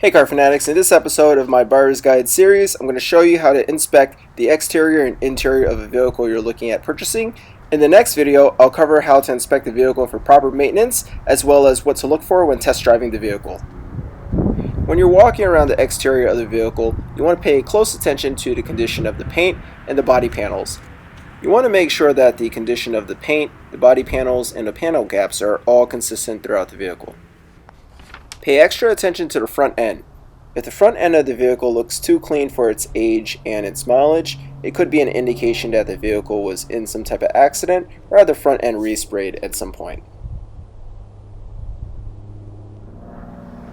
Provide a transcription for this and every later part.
Hey car fanatics, in this episode of my buyer's guide series, I'm going to show you how to inspect the exterior and interior of a vehicle you're looking at purchasing. In the next video, I'll cover how to inspect the vehicle for proper maintenance, as well as what to look for when test driving the vehicle. When you're walking around the exterior of the vehicle, you want to pay close attention to the condition of the paint and the body panels. You want to make sure that the condition of the paint, the body panels, and the panel gaps are all consistent throughout the vehicle. Pay extra attention to the front end. If the front end of the vehicle looks too clean for its age and its mileage, it could be an indication that the vehicle was in some type of accident or had the front end resprayed at some point.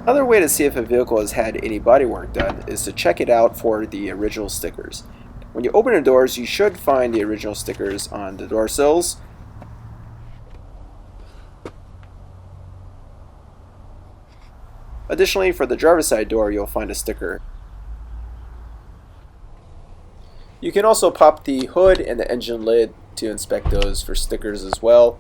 Another way to see if a vehicle has had any bodywork done is to check it out for the original stickers. When you open the doors, you should find the original stickers on the door sills. Additionally, for the driver's side door, you'll find a sticker. You can also pop the hood and the engine lid to inspect those for stickers as well.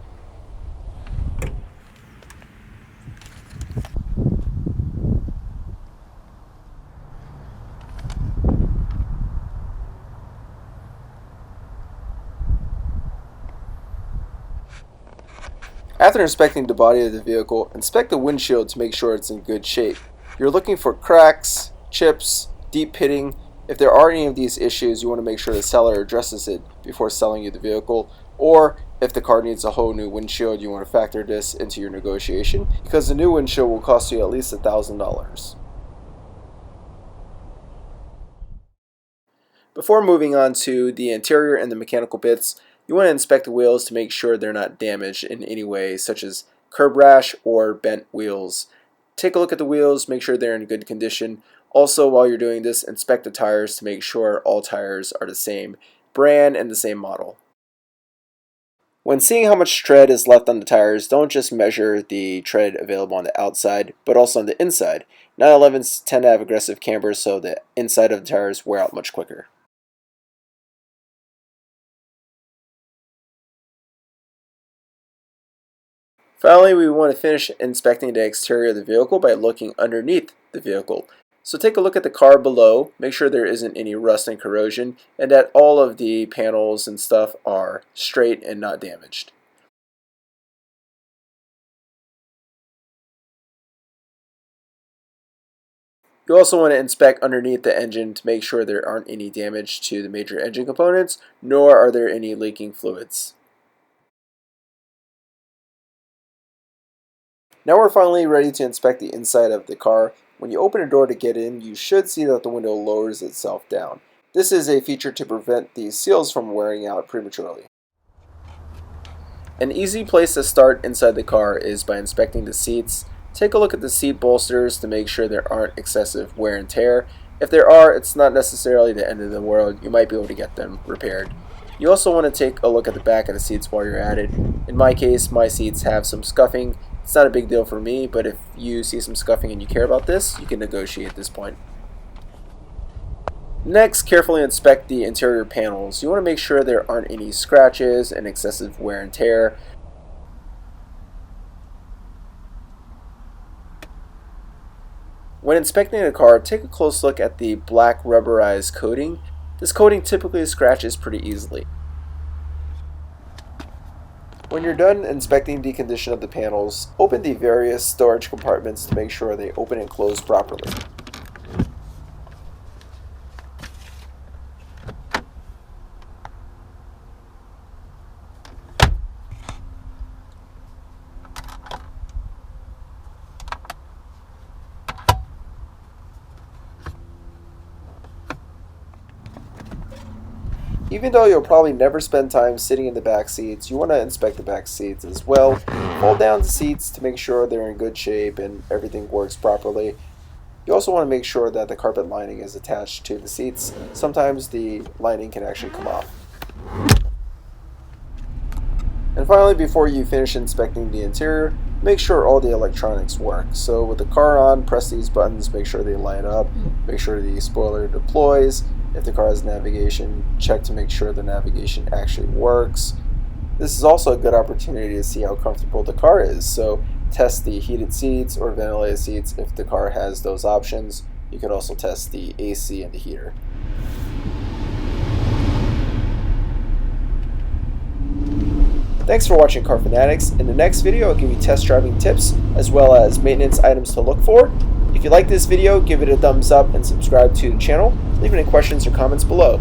After inspecting the body of the vehicle, inspect the windshield to make sure it's in good shape. You're looking for cracks, chips, deep pitting. If there are any of these issues, you want to make sure the seller addresses it before selling you the vehicle, or if the car needs a whole new windshield, you want to factor this into your negotiation because the new windshield will cost you at least $1,000. Before moving on to the interior and the mechanical bits, you want to inspect the wheels to make sure they're not damaged in any way, such as curb rash or bent wheels. Take a look at the wheels, make sure they're in good condition. Also, while you're doing this, inspect the tires to make sure all tires are the same brand and the same model. When seeing how much tread is left on the tires, don't just measure the tread available on the outside, but also on the inside. 911s tend to have aggressive cambers, so the inside of the tires wear out much quicker. Finally, we want to finish inspecting the exterior of the vehicle by looking underneath the vehicle. So take a look at the car below, make sure there isn't any rust and corrosion, and that all of the panels and stuff are straight and not damaged. You also want to inspect underneath the engine to make sure there aren't any damage to the major engine components, nor are there any leaking fluids. Now we're finally ready to inspect the inside of the car. When you open a door to get in, you should see that the window lowers itself down. This is a feature to prevent the seals from wearing out prematurely. An easy place to start inside the car is by inspecting the seats. Take a look at the seat bolsters to make sure there aren't excessive wear and tear. If there are, it's not necessarily the end of the world. You might be able to get them repaired. You also want to take a look at the back of the seats while you're at it. In my case, my seats have some scuffing. It's not a big deal for me, but if you see some scuffing and you care about this, you can negotiate at this point. Next, carefully inspect the interior panels. You want to make sure there aren't any scratches and excessive wear and tear. When inspecting a car, take a close look at the black rubberized coating. This coating typically scratches pretty easily. When you're done inspecting the condition of the panels, open the various storage compartments to make sure they open and close properly. Even though you'll probably never spend time sitting in the back seats, you want to inspect the back seats as well. Fold down the seats to make sure they're in good shape and everything works properly. You also want to make sure that the carpet lining is attached to the seats. Sometimes the lining can actually come off. And finally, before you finish inspecting the interior, make sure all the electronics work. So with the car on, press these buttons, make sure they line up, make sure the spoiler deploys. If the car has navigation, check to make sure the navigation actually works. This is also a good opportunity to see how comfortable the car is. So test the heated seats or ventilated seats if the car has those options. You could also test the AC and the heater. Thanks for watching Car Fanatics. In the next video, I'll give you test driving tips as well as maintenance items to look for. If you like this video, give it a thumbs up and subscribe to the channel. Leave any questions or comments below.